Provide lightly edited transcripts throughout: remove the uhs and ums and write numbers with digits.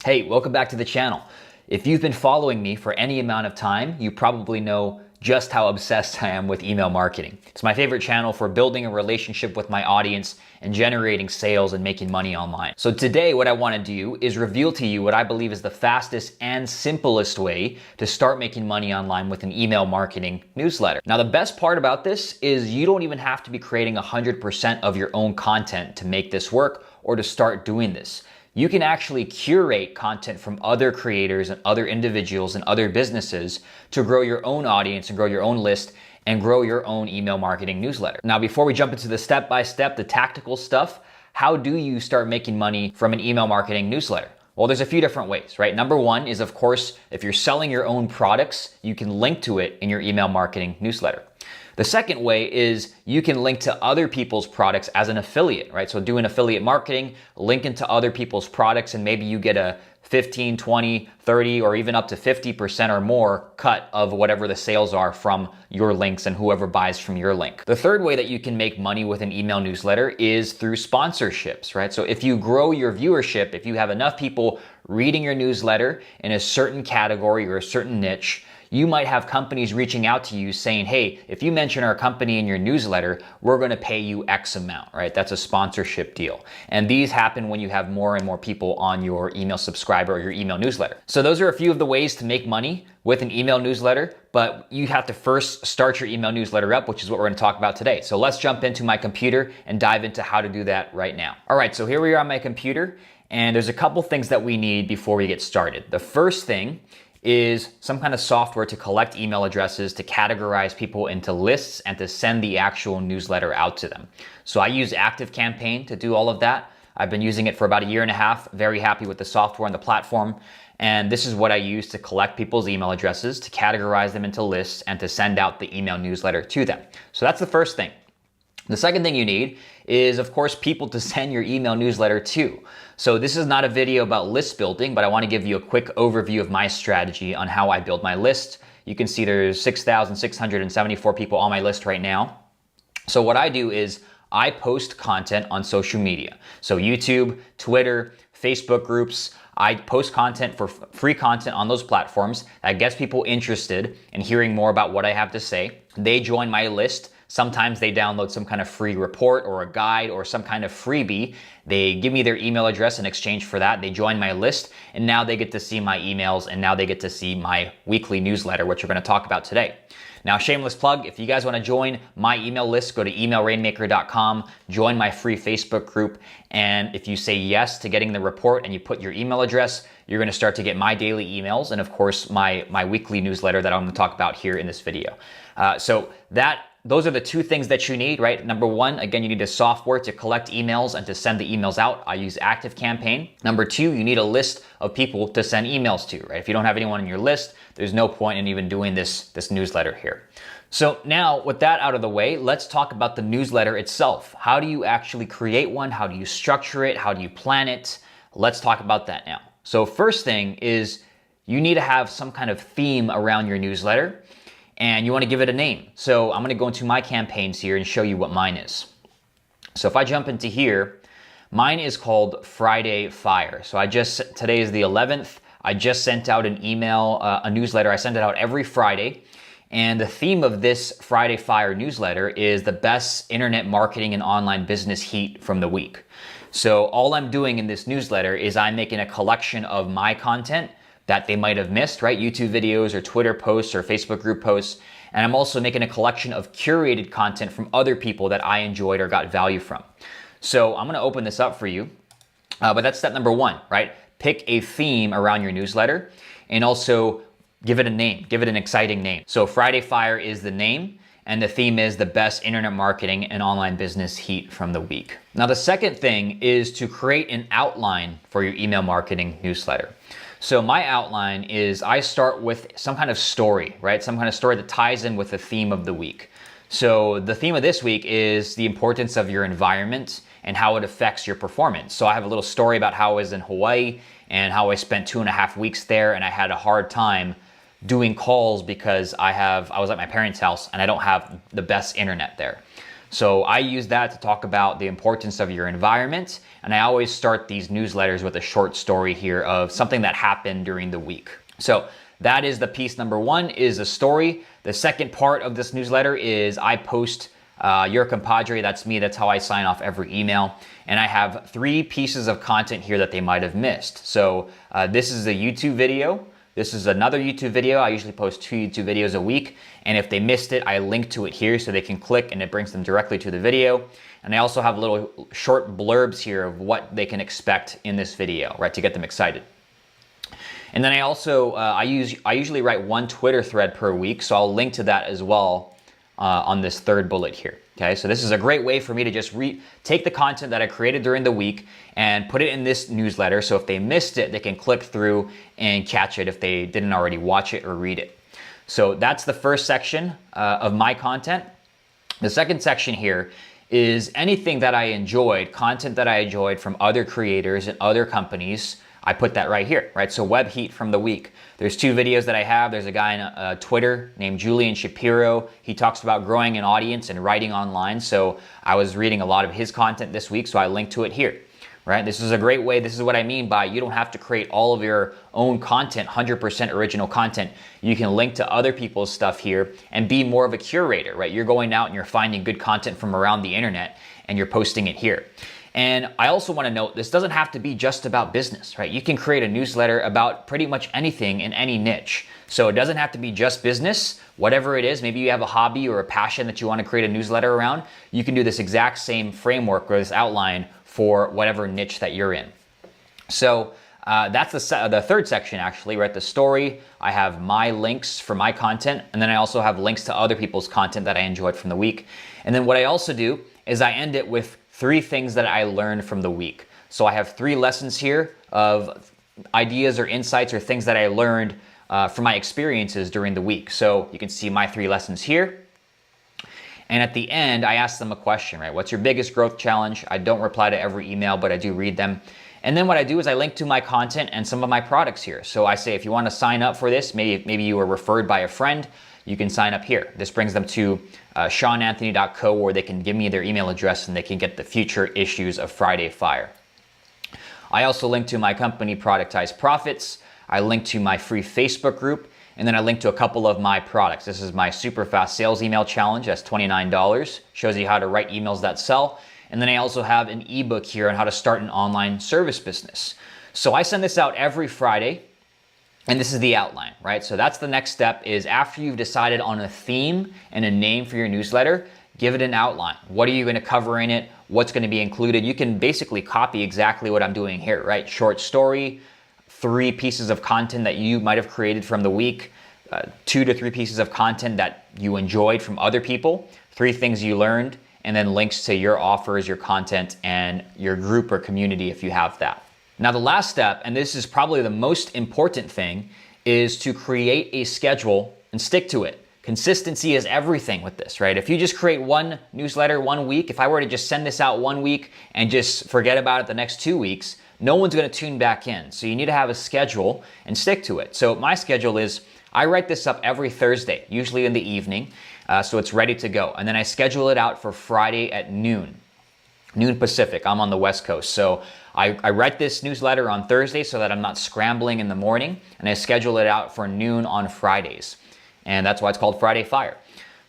Hey, welcome back to the channel. If you've been following me for any amount of time, you probably know just how obsessed I am with email marketing. It's my favorite channel for building a relationship with my audience and generating sales and making money online. So today what I want to do is reveal to you what I believe is the fastest and simplest way to start making money online with an email marketing newsletter. Now the best part about this is you don't even have to be creating 100% of your own content to make this work or to start doing this. You can actually curate content from other creators and other individuals and other businesses to grow your own audience and grow your own list and grow your own email marketing newsletter. Now, before we jump into the step-by-step, the tactical stuff, how do you start making money from an email marketing newsletter? Well, there's a few different ways, right? Number one is, of course, if you're selling your own products, you can link to it in your email marketing newsletter. The second way is you can link to other people's products as an affiliate, right? So doing affiliate marketing, link into other people's products, and maybe you get a 15, 20, 30, or even up to 50% or more cut of whatever the sales are from your links and whoever buys from your link. The third way that you can make money with an email newsletter is through sponsorships, right? So if you grow your viewership, if you have enough people reading your newsletter in a certain category or a certain niche, you might have companies reaching out to you saying, hey, if you mention our company in your newsletter, we're going to pay you X amount, right? That's a sponsorship deal. And these happen when you have more and more people on your email subscriber or your email newsletter. So those are a few of the ways to make money with an email newsletter, but you have to first start your email newsletter up, which is what we're going to talk about today. So let's jump into my computer and dive into how to do that right now. All right, so here we are on my computer, and there's a couple things that we need before we get started. The first thing is some kind of software to collect email addresses, to categorize people into lists, and to send the actual newsletter out to them. So I use ActiveCampaign to do all of that. I've been using it for about 1.5 years, very happy with the software and the platform. And this is what I use to collect people's email addresses, to categorize them into lists, and to send out the email newsletter to them. So that's the first thing. The second thing you need is, of course, people to send your email newsletter to. So this is not a video about list building, but I want to give you a quick overview of my strategy on how I build my list. You can see there's 6,674 people on my list right now. So what I do is I post content on social media. So YouTube, Twitter, Facebook groups. I post content for free content on those platforms that gets people interested in hearing more about what I have to say. They join my list. Sometimes they download some kind of free report or a guide or some kind of freebie. They give me their email address in exchange for that. They join my list, and now they get to see my emails, and now they get to see my weekly newsletter, which we're going to talk about today. Now, shameless plug, if you guys want to join my email list, go to emailrainmaker.com, join my free Facebook group, and if you say yes to getting the report and you put your email address, you're going to start to get my daily emails and, of course, my weekly newsletter that I'm going to talk about here in this video. Those are the two things that you need, right? Number one, again, you need a software to collect emails and to send the emails out. I use ActiveCampaign. Number two, you need a list of people to send emails to, right? If you don't have anyone on your list, there's no point in even doing this newsletter here. So now with that out of the way, let's talk about the newsletter itself. How do you actually create one? How do you structure it? How do you plan it? Let's talk about that now. So first thing is you need to have some kind of theme around your newsletter, and you want to give it a name. So I'm going to go into my campaigns here and show you what mine is. So if I jump into here, mine is called Friday Fire. So today is the 11th. I just sent out an email, a newsletter. I send it out every Friday. And the theme of this Friday Fire newsletter is the best internet marketing and online business heat from the week. So all I'm doing in this newsletter is I'm making a collection of my content that they might have missed, right? YouTube videos or Twitter posts or Facebook group posts. And I'm also making a collection of curated content from other people that I enjoyed or got value from. So I'm gonna open this up for you, but that's step number one, right? Pick a theme around your newsletter and also give it a name, give it an exciting name. So Friday Fire is the name, and the theme is the best internet marketing and online business heat from the week. Now, the second thing is to create an outline for your email marketing newsletter. So my outline is I start with some kind of story, right? Some kind of story that ties in with the theme of the week. So the theme of this week is the importance of your environment and how it affects your performance. So I have a little story about how I was in Hawaii and how I spent 2.5 weeks there, and I had a hard time doing calls because I was at my parents' house and I don't have the best internet there. So I use that to talk about the importance of your environment. And I always start these newsletters with a short story here of something that happened during the week. So that is the piece number one, is a story. The second part of this newsletter is I post your compadre. That's me. That's how I sign off every email. And I have 3 pieces of content here that they might have missed. So this is a YouTube video. This is another YouTube video. I usually post 2 YouTube videos a week. And if they missed it, I link to it here so they can click and it brings them directly to the video. And I also have little short blurbs here of what they can expect in this video, right, to get them excited. And then I also, I usually write 1 Twitter thread per week. So I'll link to that as well on this third bullet here. Okay, so this is a great way for me to just take the content that I created during the week and put it in this newsletter. So if they missed it, they can click through and catch it if they didn't already watch it or read it. So that's the first section of my content. The second section here is anything that I enjoyed, content that I enjoyed from other creators and other companies. I put that right here, right? So web heat from the week. There's 2 videos that I have. There's a guy on Twitter named Julian Shapiro. He talks about growing an audience and writing online. So I was reading a lot of his content this week, so I linked to it here, right? This is a great way. This is what I mean by you don't have to create all of your own content, 100% original content. You can link to other people's stuff here and be more of a curator, right? You're going out and you're finding good content from around the internet and you're posting it here. And I also want to note, this doesn't have to be just about business, right? You can create a newsletter about pretty much anything in any niche. So it doesn't have to be just business, whatever it is. Maybe you have a hobby or a passion that you want to create a newsletter around. You can do this exact same framework or this outline for whatever niche that you're in. So that's the third section actually, right? The story. I have my links for my content, and then I also have links to other people's content that I enjoyed from the week. And then what I also do is I end it with 3 things that I learned from the week. So I have 3 lessons here of ideas or insights or things that I learned from my experiences during the week. So you can see my 3 lessons here. And at the end, I ask them a question, right? What's your biggest growth challenge? I don't reply to every email, but I do read them. And then what I do is I link to my content and some of my products here. So I say, if you want to sign up for this, maybe you were referred by a friend, you can sign up here. This brings them to seananthony.co, where they can give me their email address and they can get the future issues of Friday Fire. I also link to my company, Productize Profits. I link to my free Facebook group, and then I link to a couple of my products. This is my super fast sales email challenge. That's $29. Shows you how to write emails that sell. And then I also have an ebook here on how to start an online service business. So I send this out every Friday. And this is the outline, right? So that's the next step, is after you've decided on a theme and a name for your newsletter, give it an outline. What are you going to cover in it? What's going to be included? You can basically copy exactly what I'm doing here, right? Short story, 3 pieces of content that you might have created from the week, 2 to 3 pieces of content that you enjoyed from other people, 3 things you learned, and then links to your offers, your content, and your group or community if you have that. Now, the last step, and this is probably the most important thing, is to create a schedule and stick to it. Consistency is everything with this, right? If you just create 1 newsletter 1 week, if I were to just send this out 1 week and just forget about it the next 2 weeks, no one's going to tune back in. So you need to have a schedule and stick to it. So my schedule is, I write this up every Thursday, usually in the evening, so it's ready to go. And then I schedule it out for Friday at noon Pacific. I'm on the West Coast. So I write this newsletter on Thursday so that I'm not scrambling in the morning, and I schedule it out for noon on Fridays. And that's why it's called Friday Fire.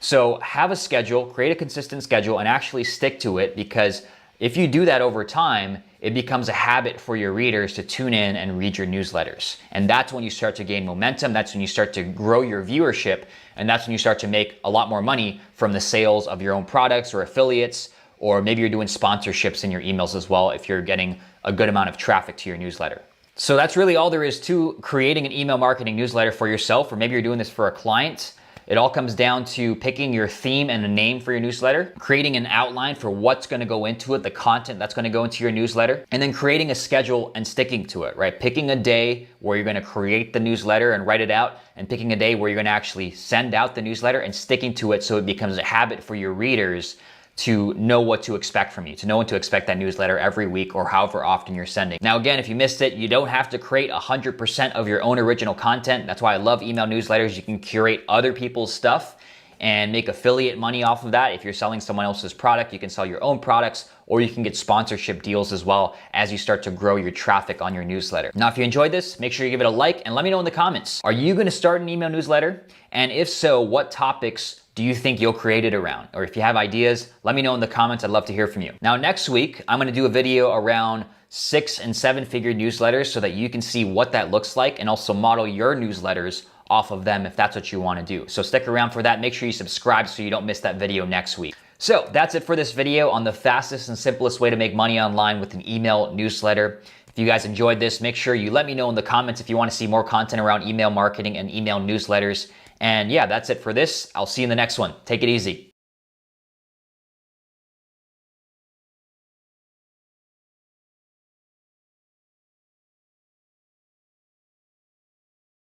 So have a schedule, create a consistent schedule, and actually stick to it, because if you do that over time, it becomes a habit for your readers to tune in and read your newsletters. And that's when you start to gain momentum. That's when you start to grow your viewership. And that's when you start to make a lot more money from the sales of your own products or affiliates, or maybe you're doing sponsorships in your emails as well if you're getting a good amount of traffic to your newsletter. So that's really all there is to creating an email marketing newsletter for yourself, or maybe you're doing this for a client. It all comes down to picking your theme and a name for your newsletter, creating an outline for what's going to go into it, the content that's going to go into your newsletter, and then creating a schedule and sticking to it, right? Picking a day where you're going to create the newsletter and write it out, and picking a day where you're going to actually send out the newsletter and sticking to it so it becomes a habit for your readers to know what to expect from you, to know when to expect that newsletter every week or however often you're sending. Now, again, if you missed it, you don't have to create 100% of your own original content. That's why I love email newsletters. You can curate other people's stuff and make affiliate money off of that. If you're selling someone else's product, you can sell your own products, or you can get sponsorship deals as well as you start to grow your traffic on your newsletter. Now, if you enjoyed this, make sure you give it a like and let me know in the comments. Are you gonna start an email newsletter? And if so, what topics do you think you'll create it around? Or if you have ideas, let me know in the comments. I'd love to hear from you. Now, next week, I'm gonna do a video around 6 and 7 figure newsletters so that you can see what that looks like and also model your newsletters off of them if that's what you wanna do. So stick around for that. Make sure you subscribe so you don't miss that video next week. So that's it for this video on the fastest and simplest way to make money online with an email newsletter. If you guys enjoyed this, make sure you let me know in the comments if you want to see more content around email marketing and email newsletters. And yeah, that's it for this. I'll see you in the next one. Take it easy.